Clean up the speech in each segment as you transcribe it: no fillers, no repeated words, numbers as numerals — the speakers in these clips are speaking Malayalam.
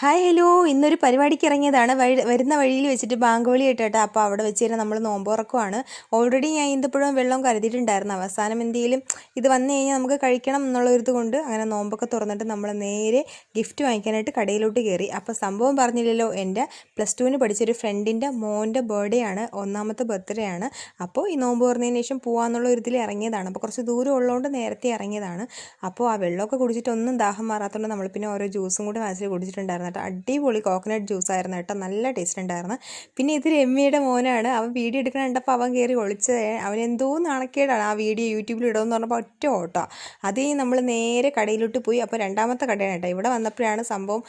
ഹായ് ഹലോ, ഇന്നൊരു പരിപാടിക്ക് ഇറങ്ങിയതാണ്. വരുന്ന വഴിയിൽ വെച്ചിട്ട് ബാങ്ക് വിളി കേട്ടോ. അപ്പോൾ അവിടെ വെച്ച് തന്നെ നമ്മൾ നോമ്പ് തുറക്കുവാണ്. ഓൾറെഡി ഞാൻ ഈന്തപ്പഴവും വെള്ളം കരുതിയിട്ടുണ്ടായിരുന്നു. അവസാനം എന്തെങ്കിലും ഇത് വന്നു കഴിഞ്ഞാൽ നമുക്ക് കഴിക്കണം എന്നുള്ളൊരിത് കൊണ്ട് അങ്ങനെ നോമ്പൊക്കെ തുറന്നിട്ട് നമ്മൾ നേരെ ഗിഫ്റ്റ് വാങ്ങിക്കാനായിട്ട് കടയിലോട്ട് കയറി. അപ്പോൾ സംഭവം പറഞ്ഞില്ലല്ലോ, എൻ്റെ +2 പഠിച്ചൊരു ഫ്രണ്ടിൻ്റെ മോൻ്റെ ബർത്ത്ഡേ ആണ്, 1ാമത്തെ ബർത്ത്ഡേ ആണ്. അപ്പോൾ ഈ നോമ്പ് തുറന്നതിന് ശേഷം പോകാമെന്നുള്ള ഒരു ഇതിൽ ഇറങ്ങിയതാണ്. അപ്പോൾ കുറച്ച് ദൂരം ഉള്ളതുകൊണ്ട് നേരത്തെ ഇറങ്ങിയതാണ്. അപ്പോൾ ആ വെള്ളമൊക്കെ കുടിച്ചിട്ടൊന്നും ദാഹം മാറാത്തതുകൊണ്ട് നമ്മൾ പിന്നെ ഓരോ ജ്യൂസും കൂടി വാങ്ങിച്ച് കുടിച്ചിട്ടുണ്ടായിരുന്നു. അടിപൊളി കോക്കനട്ട് ജ്യൂസ് ആയിരുന്നു കേട്ടോ, നല്ല ടേസ്റ്റ് ഉണ്ടായിരുന്നു. പിന്നെ ഇത് രമ്യയുടെ മോനാണ്. അവൻ വീഡിയോ എടുക്കണ കണ്ടപ്പോൾ അവൻ കയറി ഒളിച്ചത്. അവൻ എന്തോ നാണക്കേടാണ് ആ വീഡിയോ യൂട്യൂബിൽ ഇടുമെന്ന് പറഞ്ഞപ്പോൾ ഒറ്റ ഓട്ടോ. അത് കഴിഞ്ഞ് നമ്മൾ നേരെ കടയിലോട്ട് പോയി. അപ്പോൾ 2ാമത്തെ കടയാണ് കേട്ടോ. ഇവിടെ വന്നപ്പോഴാണ് സംഭവം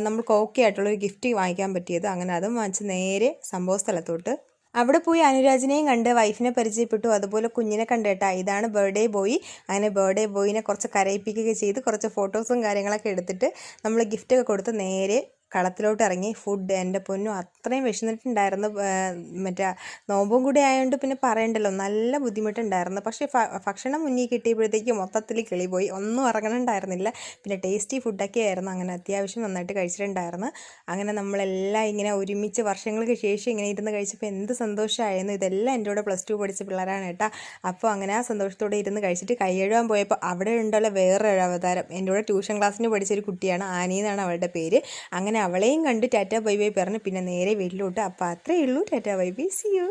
നമുക്ക് ഓക്കെ ആയിട്ടുള്ളൊരു ഗിഫ്റ്റ് വാങ്ങിക്കാൻ പറ്റിയത്. അങ്ങനെ അതും വാങ്ങിച്ച് നേരെ സംഭവ സ്ഥലത്തോട്ട് അവിടെ പോയി അനുരാജിനെയും കണ്ട് വൈഫിനെ പരിചയപ്പെട്ടു. അതുപോലെ കുഞ്ഞിനെ കണ്ട് കേട്ടോ. ഇതാണ് ബർത്ത്ഡേ ബോയ്. അങ്ങനെ ബർത്ത്ഡേ ബോയിനെ കുറച്ച് കരയിപ്പിക്കുകയൊക്കെ ചെയ്ത് കുറച്ച് ഫോട്ടോസും കാര്യങ്ങളൊക്കെ എടുത്തിട്ട് നമ്മൾ ഗിഫ്റ്റൊക്കെ കൊടുത്ത് നേരെ കളത്തിലോട്ട് ഇറങ്ങി. ഫുഡ് എൻ്റെ പൊന്നു അത്രയും വിശന്നിട്ടുണ്ടായിരുന്നു. മറ്റേ നോമ്പും കൂടി ആയതുകൊണ്ട് പിന്നെ പറയണ്ടല്ലോ, നല്ല ബുദ്ധിമുട്ടുണ്ടായിരുന്നു. പക്ഷേ ഭക്ഷണം മുന്നിൽ കിട്ടിയപ്പോഴത്തേക്കും മൊത്തത്തിൽ കിളി പോയി, ഒന്നും ഇറങ്ങണുണ്ടായിരുന്നില്ല. പിന്നെ ടേസ്റ്റി ഫുഡൊക്കെ ആയിരുന്നു. അങ്ങനെ അത്യാവശ്യം നന്നായിട്ട് കഴിച്ചിട്ടുണ്ടായിരുന്നു. അങ്ങനെ നമ്മളെല്ലാം ഇങ്ങനെ ഒരുമിച്ച് വർഷങ്ങൾക്ക് ശേഷം ഇങ്ങനെ ഇരുന്ന് കഴിച്ചപ്പോൾ എന്ത് സന്തോഷമായിരുന്നു. ഇതെല്ലാം എൻ്റെ കൂടെ +2 പഠിച്ച പിള്ളേരാണ് കേട്ടോ. അപ്പോൾ അങ്ങനെ ആ സന്തോഷത്തോടെ ഇരുന്ന് കഴിച്ചിട്ട് കൈ കഴുകാൻ പോയപ്പോൾ അവിടെ ഉണ്ടല്ലോ വേറൊരു അവതാരം. എൻ്റെ കൂടെ ട്യൂഷൻ ക്ലാസ്സിന് പഠിച്ചൊരു കുട്ടിയാണ്, ആനി എന്നാണ് അവളുടെ പേര്. അങ്ങനെ അവളെയും കണ്ട് ടാറ്റ ബൈ ബൈ പറഞ്ഞ് പിന്നെ നേരെ വീട്ടിലോട്ട്. അപ്പോൾ അത്രയേ ഉള്ളൂ. Tata bye bye, see U.